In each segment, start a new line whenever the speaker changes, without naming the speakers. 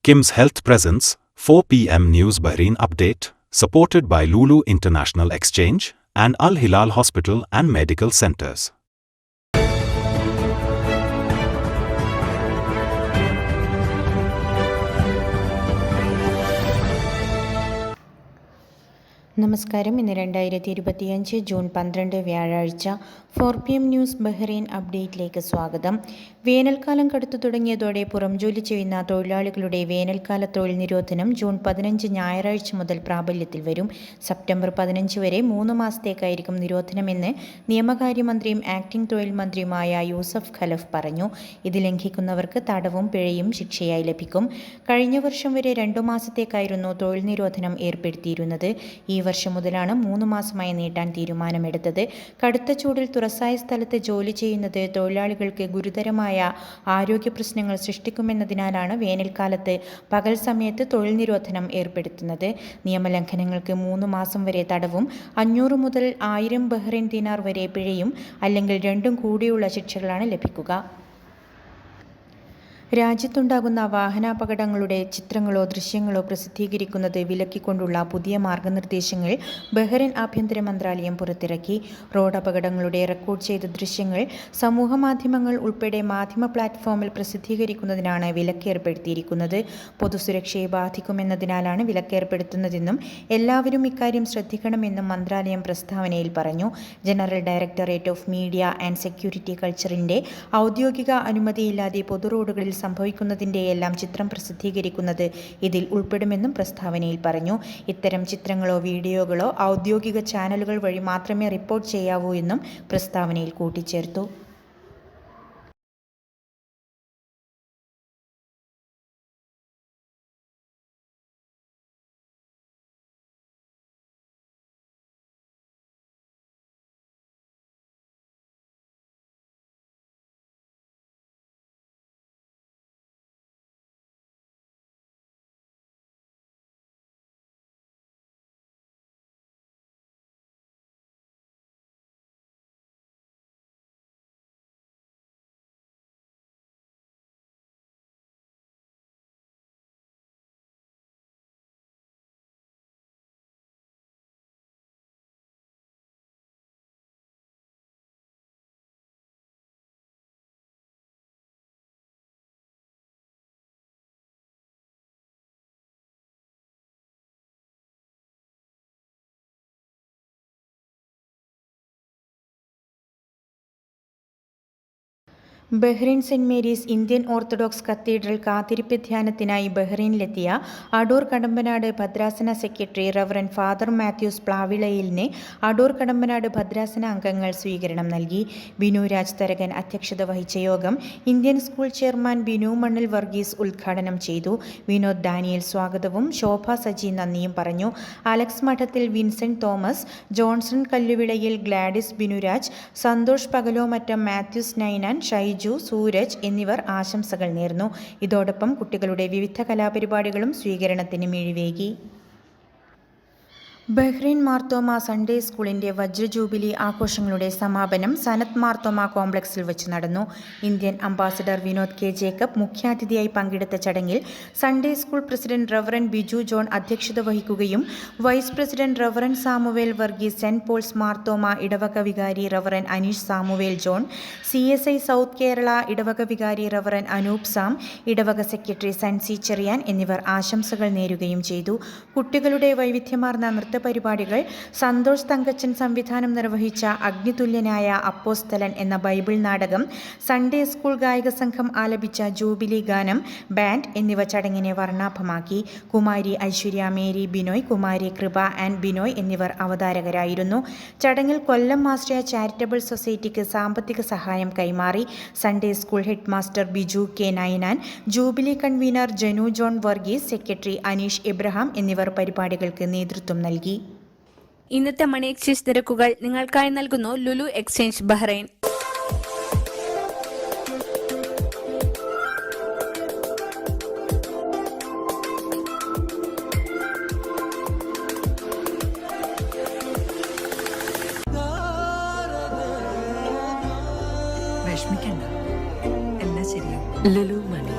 Kim's Health Presents, 4 p.m. News Bahrain Update, supported by Lulu International Exchange and Al Hilal Hospital and Medical Centers.
നമസ്കാരം. ഇന്ന് 2025 June 12 വ്യാഴാഴ്ച 4 PM news Bahrain അപ്ഡേറ്റിലേക്ക് സ്വാഗതം. വേനൽക്കാലം കടുത്തു തുടങ്ങിയതോടെ പുറംജോലി ചെയ്യുന്ന തൊഴിലാളികളുടെ വേനൽക്കാല തൊഴിൽ നിരോധനം ജൂൺ 15 ഞായറാഴ്ച മുതൽ പ്രാബല്യത്തിൽ വരും. സെപ്റ്റംബർ 15 വരെ 3 മാസത്തേക്കായിരിക്കും നിരോധനമെന്ന് നിയമകാര്യമന്ത്രിയും ആക്ടിംഗ് തൊഴിൽ മന്ത്രിയുമായ യൂസഫ് ഖലഫ് പറഞ്ഞു. ഇത് ലംഘിക്കുന്നവർക്ക് തടവും പിഴയും ശിക്ഷയായി ലഭിക്കും. കഴിഞ്ഞ വർഷം വരെ 2 മാസത്തേക്കായിരുന്നു തൊഴിൽ നിരോധനം ഏർപ്പെടുത്തിയിരുന്നത്. ഈ വർഷം മുതലാണ് 3 മാസമായി നീട്ടാൻ തീരുമാനമെടുത്തത്. കടുത്ത ചൂടിൽ തുറസായ സ്ഥലത്ത് ജോലി ചെയ്യുന്നത് തൊഴിലാളികൾക്ക് ഗുരുതരമായ ആരോഗ്യ പ്രശ്നങ്ങൾ സൃഷ്ടിക്കുമെന്നതിനാലാണ് വേനൽക്കാലത്ത് പകൽ സമയത്ത് തൊഴിൽ നിരോധനം ഏർപ്പെടുത്തുന്നത്. നിയമലംഘനങ്ങൾക്ക് 3 മാസം വരെ തടവും 500 മുതൽ 1000 ബഹ്റൈൻ ദിനാർ വരെ പിഴയും അല്ലെങ്കിൽ രണ്ടും കൂടിയുള്ള ശിക്ഷകളാണ് ലഭിക്കുക. രാജ്യത്തുണ്ടാകുന്ന വാഹനാപകടങ്ങളുടെ ചിത്രങ്ങളോ ദൃശ്യങ്ങളോ പ്രസിദ്ധീകരിക്കുന്നത് വിലക്കിക്കൊണ്ടുള്ള പുതിയ മാർഗനിർദ്ദേശങ്ങൾ ബഹ്റൈൻ ആഭ്യന്തര മന്ത്രാലയം പുറത്തിറക്കി. റോഡ് അപകടങ്ങളുടെ റെക്കോർഡ് ചെയ്ത ദൃശ്യങ്ങൾ സമൂഹമാധ്യമങ്ങൾ ഉൾപ്പെടെ മാധ്യമ പ്ലാറ്റ്ഫോമിൽ പ്രസിദ്ധീകരിക്കുന്നതിനാണ് വിലക്കേർപ്പെടുത്തിയിരിക്കുന്നത്. പൊതുസുരക്ഷയെ ബാധിക്കുമെന്നതിനാലാണ് വിലക്കേർപ്പെടുത്തുന്നതെന്നും എല്ലാവരും ഇക്കാര്യം ശ്രദ്ധിക്കണമെന്നും മന്ത്രാലയം പ്രസ്താവനയിൽ പറഞ്ഞു. General Directorate of Media and Security കൾച്ചറിന്റെ ഔദ്യോഗിക അനുമതിയില്ലാതെ പൊതുറോഡുകളിൽ സംഭവിക്കുന്നതിൻ്റെയെല്ലാം ചിത്രം പ്രസിദ്ധീകരിക്കുന്നത് ഇതിൽ ഉൾപ്പെടുമെന്നും പ്രസ്താവനയിൽ പറഞ്ഞു. ഇത്തരം ചിത്രങ്ങളോ വീഡിയോകളോ ഔദ്യോഗിക ചാനലുകൾ വഴി മാത്രമേ റിപ്പോർട്ട് ചെയ്യാവൂ എന്നും പ്രസ്താവനയിൽ കൂട്ടിച്ചേർത്തു. Bahrain Saint Mary's Indian Orthodox cathedral കാത്തിരിപ്പ് ധ്യാനത്തിനായി ബഹ്റൈനിലെത്തിയ അടൂർ കടമ്പനാട് ഭദ്രാസന സെക്രട്ടറി റവറൻ ഫാദർ മാത്യൂസ് പ്ലാവിളയിലിന് അടൂർ കടമ്പനാട് ഭദ്രാസന അംഗങ്ങൾ സ്വീകരണം നൽകി. ബിനു രാജ് തരകൻ അധ്യക്ഷത വഹിച്ച യോഗം ഇന്ത്യൻ സ്കൂൾ ചെയർമാൻ ബിനു മണ്ണിൽ വർഗീസ് ഉദ്ഘാടനം ചെയ്തു. വിനോദ് ഡാനിയൽ സ്വാഗതവും ശോഭ സജി നന്ദിയും പറഞ്ഞു. Alex Madathil, Vincent Thomas, Johnson Kalluvilayil, Gladys Binuraj, Santhosh Pakalomattom, Mathews Ninan, Shaiju, Sooraj എന്നിവർ ആശംസകൾ നേർന്നു. ഇതോടൊപ്പം കുട്ടികളുടെ വിവിധ കലാപരിപാടികളും സ്വീകരണത്തിന് മിഴിവേകി. ബഹ്റൈൻ മാർത്തോമ സൺഡേ സ്കൂളിന്റെ വജ്ര ജൂബിലി ആഘോഷങ്ങളുടെ സമാപനം സനത്ത് മാർത്തോമ കോംപ്ലക്സിൽ വെച്ച് നടന്നു. Indian ambassador Vinod K Jacob മുഖ്യാതിഥിയായി പങ്കെടുത്ത ചടങ്ങിൽ Sunday school president reverend Biju John അധ്യക്ഷത വഹിക്കുകയും vice president reverend Samuel Varghese, saint Paul's Marthoma ഇടവക വികാരി reverend Anish Samuel John, CSI south Kerala ഇടവക വികാരി റവറൻ അനൂപ് സാം, ഇടവക സെക്രട്ടറി സൻസി ചെറിയാൻ എന്നിവർ ആശംസകൾ നേരുകയും ചെയ്തു. കുട്ടികളുടെ വൈവിധ്യമാർന്ന പരിപാടികൾ സന്തോഷ് തങ്കച്ചൻ സംവിധാനം നിർവഹിച്ച അഗ്നിതുല്യനായ അപ്പോസ്തലൻ എന്ന ബൈബിൾ നാടകം, സൺഡേ സ്കൂൾ ഗായക സംഘം ആലപിച്ച ജൂബിലി ഗാനം, ബാൻഡ് എന്നിവ ചടങ്ങിനെ വർണ്ണാഭമാക്കി. കുമാരി ഐശ്വര്യ, മേരി ബിനോയ്, കുമാരി കൃപ ആൻഡ് ബിനോയ് എന്നിവർ അവതാരകരായിരുന്നു. ചടങ്ങിൽ കൊല്ലം ആശ്രയ ചാരിറ്റബിൾ സൊസൈറ്റിക്ക് സാമ്പത്തിക സഹായം കൈമാറി. Sunday school head master Biju K Ninan, jubilee convener Janu John Varghese, secretary Aneesh Abraham എന്നിവർ പരിപാടികൾക്ക് നേതൃത്വം നൽകി.
ഇന്നത്തെ മണി എക്സ്ചേഞ്ച് നിരക്കുകൾ നിങ്ങൾക്കായി നൽകുന്നു ലുലു എക്സ്ചേഞ്ച് ബഹ്റൈൻ.
വിഷമിക്കണ്ട, എല്ലാം ശരിയാവും. Lulu Money.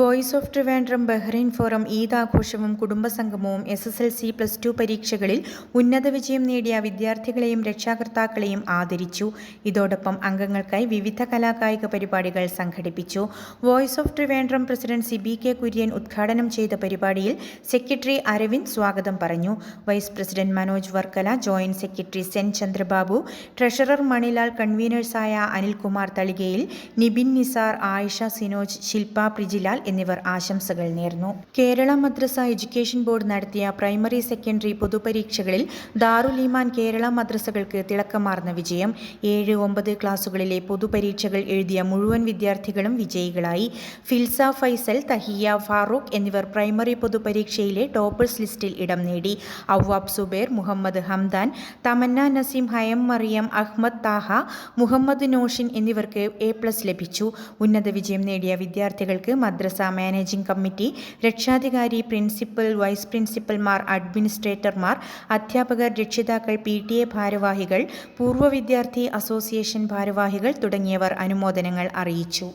Voice of Trivandrum Bahrain forum Eid ആഘോഷവും കുടുംബസംഗമവും SSLC+2 പരീക്ഷകളിൽ ഉന്നത വിജയം നേടിയ വിദ്യാർത്ഥികളെയും രക്ഷാകർത്താക്കളെയും ആദരിച്ചു. ഇതോടൊപ്പം അംഗങ്ങൾക്കായി വിവിധ കലാകായിക പരിപാടികൾ സംഘടിപ്പിച്ചു. Voice of Trivandrum president CBK Kurian ഉദ്ഘാടനം ചെയ്ത പരിപാടിയിൽ സെക്രട്ടറി അരവിന്ദ് സ്വാഗതം പറഞ്ഞു. Vice president Manoj Varkala, joint secretary Sen Chandrababu, treasurer Manilal, കൺവീനേഴ്സായ അനിൽകുമാർ തളികയിൽ, നിബിൻ നിസാർ, ആയിഷ സിനോജ്, ശില്പ പ്രിജിലാൽ എന്നിവർ ആശംസകൾ നേർന്നു. കേരള മദ്രസ എഡ്യൂക്കേഷൻ ബോർഡ് നടത്തിയ പ്രൈമറി സെക്കൻഡറി പൊതുപരീക്ഷകളിൽ ദാറുൽ ഈമാൻ കേരള മദ്രസകൾക്ക് തിളക്കമാർന്ന വിജയം. 7, 9 ക്ലാസുകളിലെ പൊതുപരീക്ഷകൾ എഴുതിയ മുഴുവൻ വിദ്യാർത്ഥികളും വിജയികളായി. ഫിൽസ ഫൈസൽ, തഹിയ ഫാറൂഖ് എന്നിവർ പ്രൈമറി പൊതുപരീക്ഷയിലെ ടോപ്പേഴ്സ് ലിസ്റ്റിൽ ഇടം നേടി. അവ്വാബ് സുബൈർ, മുഹമ്മദ് ഹംദാൻ, തമന്ന നസീം, ഹയം മറിയം, അഹ്മദ് താഹ, മുഹമ്മദ് നോഷിൻ എന്നിവർക്ക് A+ ലഭിച്ചു. ഉന്നത വിജയം നേടിയ വിദ്യാർത്ഥികൾക്ക് മദ്രസ മാനേജിംഗ് കമ്മിറ്റി, രക്ഷാധികാരി, പ്രിൻസിപ്പൽ, വൈസ് പ്രിൻസിപ്പൽമാർ, അഡ്മിനിസ്ട്രേറ്റർമാർ, അധ്യാപകർ, രക്ഷിതാക്കൾ, PTA ഭാരവാഹികൾ, പൂർവ്വ വിദ്യാർത്ഥി അസോസിയേഷൻ ഭാരവാഹികൾ തുടങ്ങിയവർ അനുമോദനങ്ങൾ അറിയിച്ചു.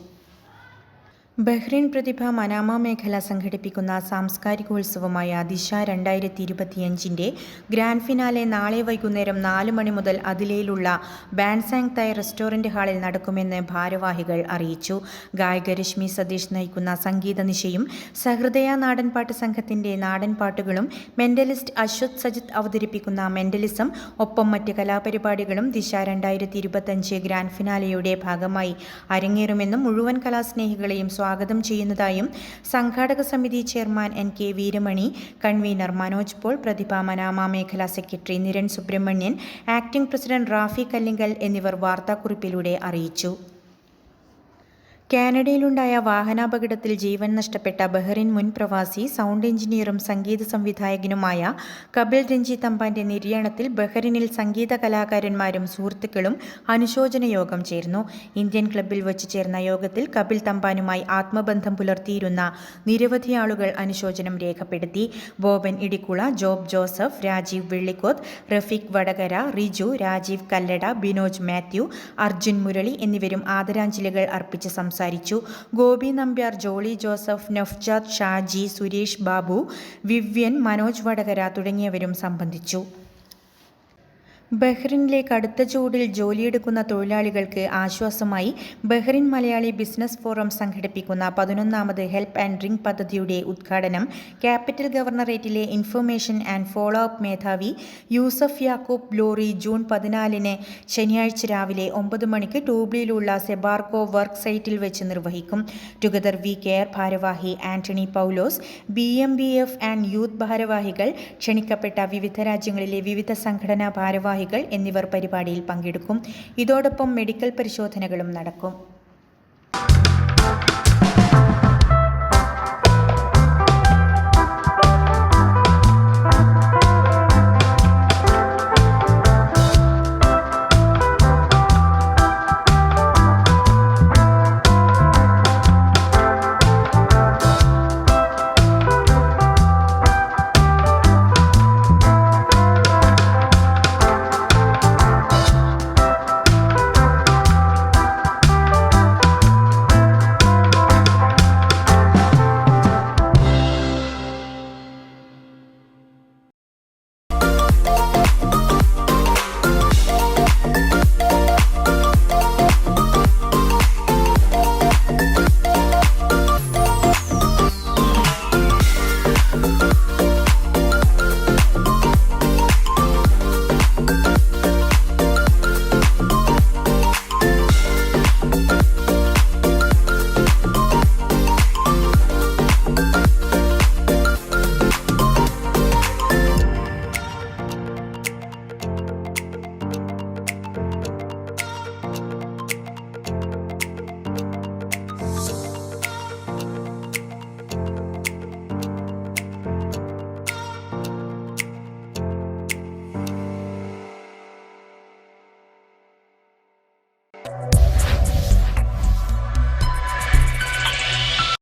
ബഹ്റൈൻ പ്രതിഭ മനാമ മേഖല സംഘടിപ്പിക്കുന്ന സാംസ്കാരികോത്സവമായ ദിശ 2025ന്റെ ഗ്രാൻഡ് ഫിനാലെ നാളെ വൈകുന്നേരം 4 മണി മുതൽ അതിലയിലുള്ള ബാൻസാങ് തായ് റെസ്റ്റോറന്റ് ഹാളിൽ നടക്കുമെന്ന് ഭാരവാഹികൾ അറിയിച്ചു. ഗായിക രശ്മി സതീഷ് നയിക്കുന്ന സംഗീത നിശയും സഹൃദയ നാടൻപാട്ട് സംഘത്തിന്റെ നാടൻപാട്ടുകളും മെന്റലിസ്റ്റ് അശ്വത് സജിത്ത് അവതരിപ്പിക്കുന്ന മെന്റലിസം ഒപ്പം മറ്റ് കലാപരിപാടികളും ദിശ 2025 ഗ്രാൻഡ് ഫിനാലെയുടെ ഭാഗമായി അരങ്ങേറുമെന്നും മുഴുവൻ കലാസ്നേഹികളെയും സ്വാഗതം ചെയ്യുന്നതായും സംഘാടക സമിതി chairman NK Veeramani, convener Manoj Paul, Prathibha Manama മേഖലാ secretary Niran Subramanian, acting president Rafi Kallingal എന്നിവർ വാർത്താക്കുറിപ്പിലൂടെ അറിയിച്ചു. കാനഡയിലുണ്ടായ വാഹനാപകടത്തിൽ ജീവൻ നഷ്ടപ്പെട്ട ബഹ്റൈൻ മുൻ പ്രവാസി സൗണ്ട് എഞ്ചിനീയറും സംഗീത സംവിധായകനുമായ കപിൽ രഞ്ജിത്ത് തമ്പാന്റെ നിര്യാണത്തിൽ ബഹ്റൈനിൽ സംഗീത കലാകാരന്മാരും സുഹൃത്തുക്കളും അനുശോചന യോഗം ചേർന്നു. ഇന്ത്യൻ ക്ലബ്ബിൽ വച്ച് ചേർന്ന യോഗത്തിൽ കപിൽ തമ്പാനുമായി ആത്മബന്ധം പുലർത്തിയിരുന്ന നിരവധി ആളുകൾ അനുശോചനം രേഖപ്പെടുത്തി. ബോബൻ ഇടിക്കുള, ജോബ് ജോസഫ്, രാജീവ് വെള്ളിക്കോത്ത്, റഫീഖ് വടകര, റിജു, രാജീവ് കല്ലട, ബിനോജ് മാത്യു, അർജുൻ മുരളി എന്നിവരും ആദരാഞ്ജലികൾ അർപ്പിച്ച് സംസാരിച്ചു. ഗോപി നമ്പ്യാർ, ജോളി ജോസഫ്, നഫ്ജാദ്, ഷാജി, സുരേഷ് ബാബു, വിവ്യൻ, മനോജ് വടകര തുടങ്ങിയവരും സംബന്ധിച്ചു. ബഹ്റൈനിലെ കടുത്ത ചൂടിൽ ജോലിയെടുക്കുന്ന തൊഴിലാളികൾക്ക് ആശ്വാസമായി ബഹ്റൈൻ മലയാളി ബിസിനസ് ഫോറം സംഘടിപ്പിക്കുന്ന 11ാമത് ഹെൽപ്പ് ആൻഡ് ഡ്രിങ്ക് പദ്ധതിയുടെ ഉദ്ഘാടനം ക്യാപിറ്റൽ ഗവർണറേറ്റിലെ ഇൻഫർമേഷൻ ആൻഡ് ഫോളോ അപ്പ് മേധാവി യൂസഫ് യാക്കൂബ് ബ്ലോറി ജൂൺ 14 ശനിയാഴ്ച രാവിലെ 9 മണിക്ക് ടൂബ്ലിയിലുള്ള സെബാർക്കോ വർക്ക് സൈറ്റിൽ വെച്ച് നിർവഹിക്കും. ടുഗദർ വി കെയർ ഭാരവാഹി ആന്റണി പൗലോസ്, BMBF ആൻഡ് യൂത്ത് ഭാരവാഹികൾ, ക്ഷണിക്കപ്പെട്ട വിവിധ രാജ്യങ്ങളിലെ വിവിധ സംഘടനാ ഭാരവാഹികൾ എന്നിവർ പരിപാടിയിൽ പങ്കെടുക്കും. ഇതോടൊപ്പം മെഡിക്കൽ പരിശോധനകളും നടക്കും.